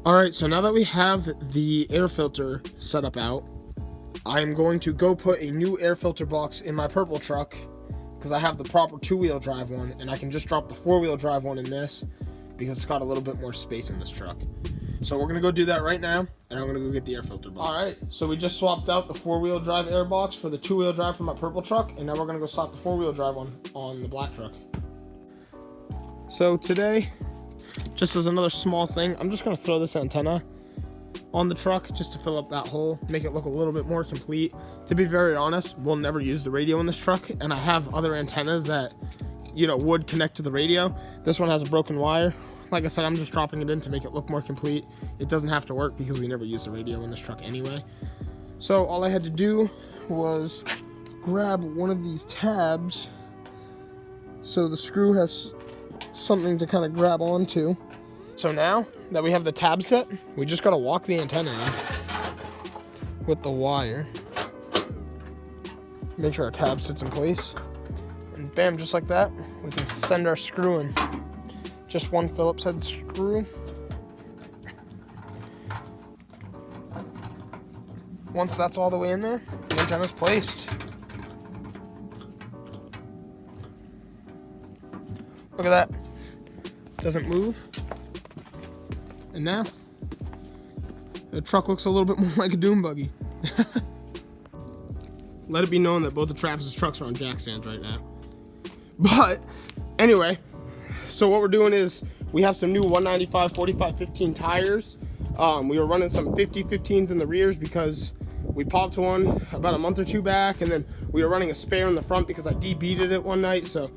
Alright, so now that we have the air filter set up out, I'm going to go put a new air filter box in my purple truck because I have the proper two-wheel drive one, and I can just drop the four-wheel drive one in this because it's got a little bit more space in this truck. So we're going to go do that right now, and I'm going to go get the air filter box. Alright, so we just swapped out the four-wheel drive air box for the two-wheel drive for my purple truck, and now we're going to go swap the four-wheel drive one on the black truck. So today, just as another small thing, I'm just going to throw this antenna on the truck just to fill up that hole, make it look a little bit more complete. To be very honest, we'll never use the radio in this truck, and I have other antennas that, would connect to the radio. This one has a broken wire. Like I said, I'm just dropping it in to make it look more complete. It doesn't have to work because we never use the radio in this truck anyway. So all I had to do was grab one of these tabs so the screw has something to kind of grab onto. So now that we have the tab set, we just gotta walk the antenna in with the wire. Make sure our tab sits in place. And bam, just like that, we can send our screw in. Just one Phillips head screw. Once that's all the way in there, the antenna's placed. Look at that. Doesn't move. And now, the truck looks a little bit more like a dune buggy. Let it be known that both of Travis's trucks are on jack stands right now. But, anyway, so what we're doing is, we have some new 195 45-15 tires. We were running some 50-15s in the rears because we popped one about a month or two back, and then we were running a spare in the front because I debeated it one night, so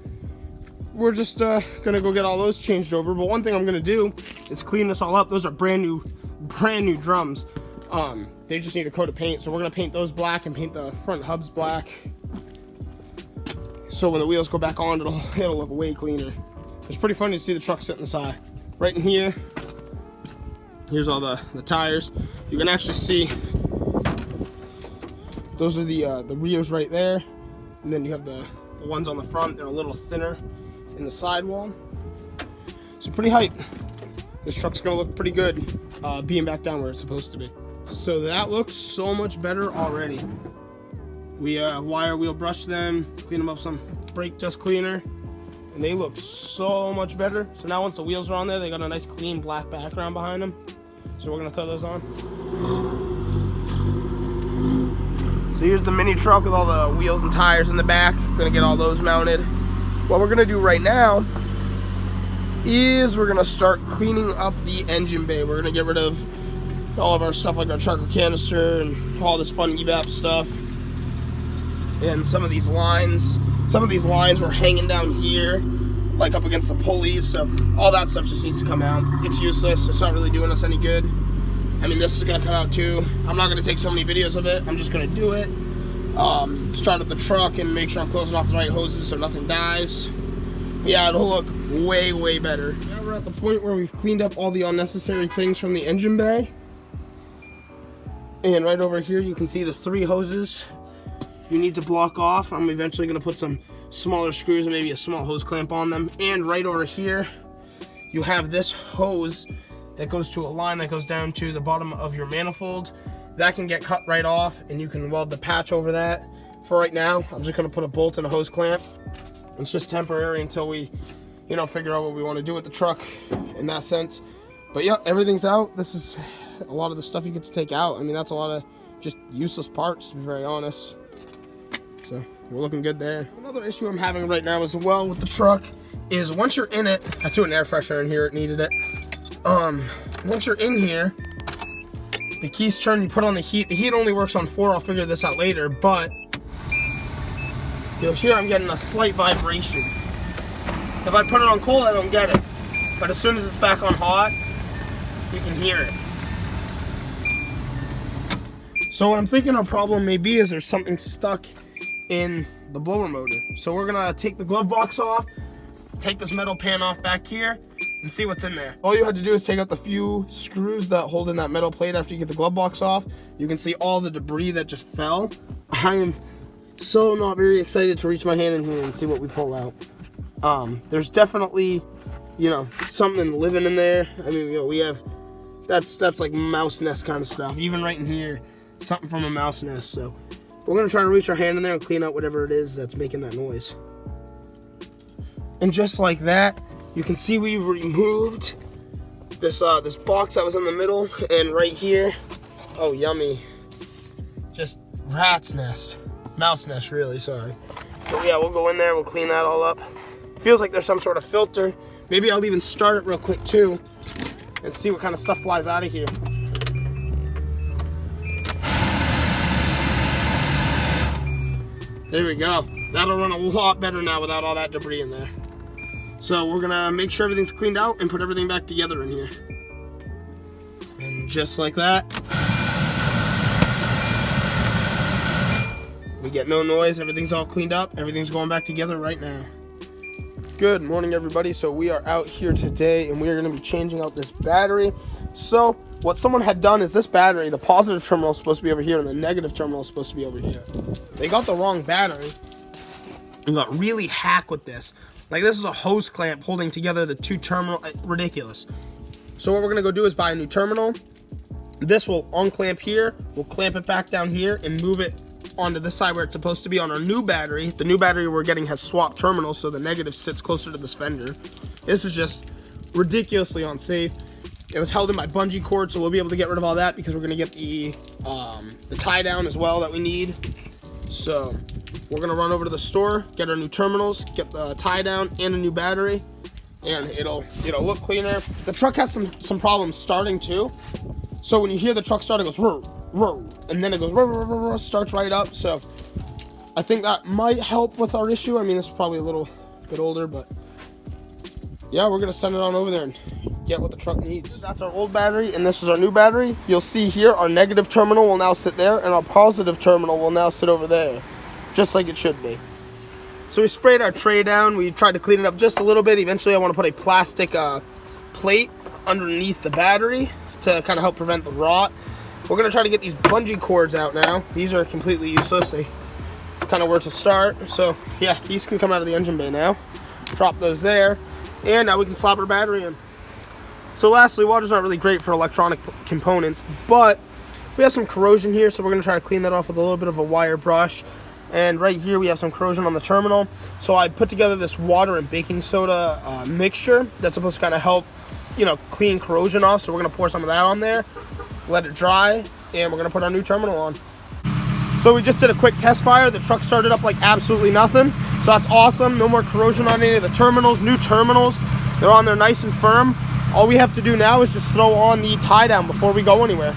we're just gonna go get all those changed over. But one thing I'm gonna do is clean this all up. Those are brand new drums. They just need a coat of paint, so we're gonna paint those black and paint the front hubs black. So when the wheels go back on, it'll look way cleaner. It's pretty funny to see the truck sit in the side. Right in here, here's all the tires. You can actually see those are the rears right there, and then you have the ones on the front. They're a little thinner in the sidewall. So pretty hype. This truck's gonna look pretty good being back down where it's supposed to be. So that looks so much better already. We wire wheel brushed them, clean them up some brake dust cleaner, and they look so much better. So now once the wheels are on there, they got a nice clean black background behind them. So we're gonna throw those on. So here's the mini truck with all the wheels and tires in the back. Gonna get all those mounted. What we're gonna do right now is we're gonna start cleaning up the engine bay. We're gonna get rid of all of our stuff like our charcoal canister and all this fun evap stuff. And some of these lines were hanging down here, like up against the pulleys, so all that stuff just needs to come out. It's useless, it's not really doing us any good. I mean, this is gonna come out too. I'm not gonna take so many videos of it, I'm just gonna do it. Start up the truck and make sure I'm closing off the right hoses so nothing dies. Yeah, it'll look way, way better. Now we're at the point where we've cleaned up all the unnecessary things from the engine bay. And right over here, you can see the 3 hoses you need to block off. I'm eventually gonna put some smaller screws and maybe a small hose clamp on them. And right over here, you have this hose that goes to a line that goes down to the bottom of your manifold. That can get cut right off, and you can weld the patch over that. For right now, I'm just gonna put a bolt and a hose clamp. It's just temporary until we, figure out what we want to do with the truck in that sense. But yeah, everything's out. This is a lot of the stuff you get to take out. I mean, that's a lot of just useless parts, to be very honest. So we're looking good there. Another issue I'm having right now as well with the truck is once you're in it, I threw an air freshener in here, it needed it. Once you're in here, the keys turn, you put on the heat. The heat only works on 4, I'll figure this out later, but you'll hear I'm getting a slight vibration. If I put it on cold, I don't get it. But as soon as it's back on hot, you can hear it. So what I'm thinking our problem may be is there's something stuck in the blower motor. So we're gonna take the glove box off, take this metal pan off back here, and see what's in there. All you had to do is take out the few screws that hold in that metal plate after you get the glove box off. You can see all the debris that just fell. I am so not very excited to reach my hand in here and see what we pull out. There's definitely, something living in there. I mean, we have That's like mouse nest kind of stuff. Even right in here, something from a mouse nest. So we're gonna try to reach our hand in there and clean out whatever it is that's making that noise. And just like that, you can see we've removed this this box that was in the middle, and right here, oh yummy, just rat's nest, mouse nest really, sorry. But yeah, we'll go in there, we'll clean that all up. Feels like there's some sort of filter. Maybe I'll even start it real quick too and see what kind of stuff flies out of here. There we go. That'll run a lot better now without all that debris in there. So we're gonna make sure everything's cleaned out and put everything back together in here. And just like that, we get no noise, everything's all cleaned up, everything's going back together right now. Good morning, everybody. So we are out here today and we are gonna be changing out this battery. So what someone had done is this battery, the positive terminal is supposed to be over here and the negative terminal is supposed to be over here. They got the wrong battery and got really hack with this. Like, this is a hose clamp holding together the two terminal, ridiculous. So what we're gonna go do is buy a new terminal. This will unclamp here, we'll clamp it back down here and move it onto this side where it's supposed to be on our new battery. The new battery we're getting has swapped terminals, so the negative sits closer to this fender. This is just ridiculously unsafe. It was held in by bungee cord, so we'll be able to get rid of all that because we're gonna get the tie down as well that we need. So we're gonna run over to the store, get our new terminals, get the tie down and a new battery, and it'll look cleaner. The truck has some problems starting too. So when you hear the truck start, it goes roar, roar, and then it goes roar, roar, roar, roar, starts right up. So I think that might help with our issue. I mean, this is probably a little bit older, but yeah, we're gonna send it on over there and get what the truck needs. That's our old battery and this is our new battery. You'll see here our negative terminal will now sit there and our positive terminal will now sit over there, just like it should be. So we sprayed our tray down. We tried to clean it up just a little bit. Eventually I want to put a plastic plate underneath the battery to kind of help prevent the rot. We're gonna try to get these bungee cords out now. These are completely useless. They kind of were to start. So yeah, these can come out of the engine bay now. Drop those there. And now we can slap our battery in. So lastly, water's not really great for electronic components, but we have some corrosion here, so we're gonna try to clean that off with a little bit of a wire brush. And right here we have some corrosion on the terminal. So I put together this water and baking soda mixture that's supposed to kind of help, clean corrosion off. So we're gonna pour some of that on there, let it dry, and we're gonna put our new terminal on. So we just did a quick test fire. The truck started up like absolutely nothing. So that's awesome. No more corrosion on any of the terminals. New terminals. They're on there nice and firm. All we have to do now is just throw on the tie down before we go anywhere.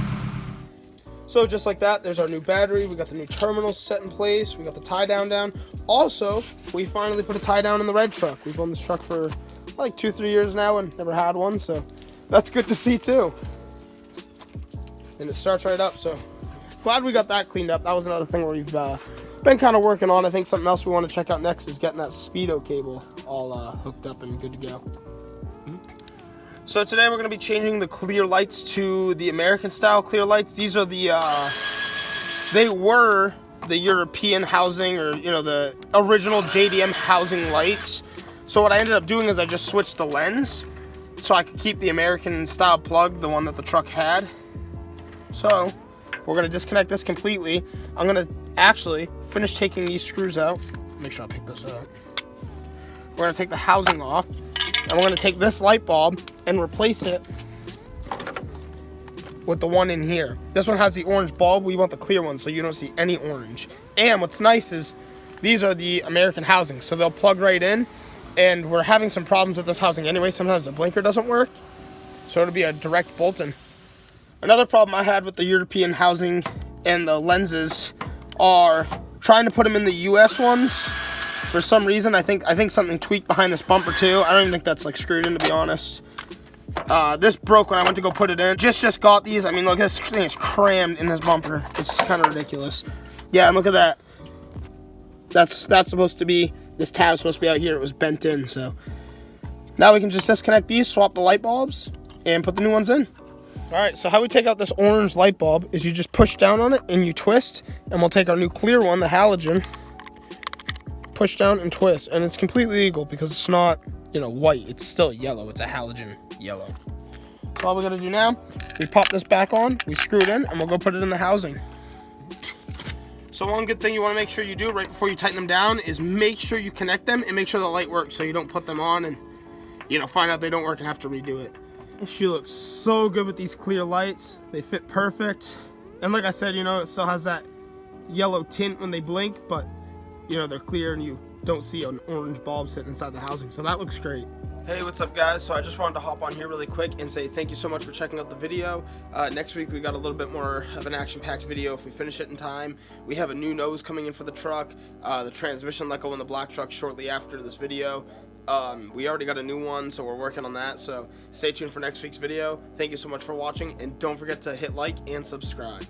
So just like that, there's our new battery. We got the new terminals set in place. We got the tie down. Also, we finally put a tie down in the red truck. We've owned this truck for like 2-3 years now and never had one. So that's good to see too. And it starts right up. So glad we got that cleaned up. That was another thing where we've been kind of working on. I think something else we want to check out next is getting that speedo cable all hooked up and good to go. So today we're going to be changing the clear lights to the American style clear lights. These are the they were the European housing, or the original JDM housing lights. So what I ended up doing is I just switched the lens so I could keep the American style plug, the one that the truck had. So we're going to disconnect this completely. I'm going to actually finish taking these screws out. Make sure I pick this up. We're going to take the housing off, and we're going to take this light bulb and replace it with the one in here. This one has the orange bulb. We want the clear one so you don't see any orange. And what's nice is these are the American housing, so they'll plug right in. And we're having some problems with this housing anyway. Sometimes the blinker doesn't work, so it'll be a direct bolt-in. Another problem I had with the European housing and the lenses are trying to put them in the US ones. For some reason, I think something tweaked behind this bumper too. I don't even think that's like screwed in, to be honest. This broke when I went to go put it in. Just got these. I mean, look, this thing is crammed in this bumper. It's kind of ridiculous. Yeah, and look at that. That's supposed to be, this tab's supposed to be out here. It was bent in, so. Now we can just disconnect these, swap the light bulbs, and put the new ones in. All right, so how we take out this orange light bulb is you just push down on it and you twist, and we'll take our new clear one, the halogen, push down and twist, and it's completely legal because it's not, white. It's still yellow. It's a halogen yellow. So all we gotta do now, we pop this back on, we screw it in, and we'll go put it in the housing. So one good thing you want to make sure you do right before you tighten them down is make sure you connect them and make sure the light works, so you don't put them on and, you know, find out they don't work and have to redo it. She looks so good with these clear lights. They fit perfect. And like I said, you know, it still has that yellow tint when they blink, but, you know, they're clear and you don't see an orange bulb sitting inside the housing. So that looks great. Hey, what's up guys? So I just wanted to hop on here really quick and say thank you so much for checking out the video. Next week we got a little bit more of an action-packed video if we finish it in time. We have a new nose coming in for the truck. The transmission let go in the black truck shortly after this video. We already got a new one, so we're working on that. So stay tuned for next week's video. Thank you so much for watching, and don't forget to hit like and subscribe.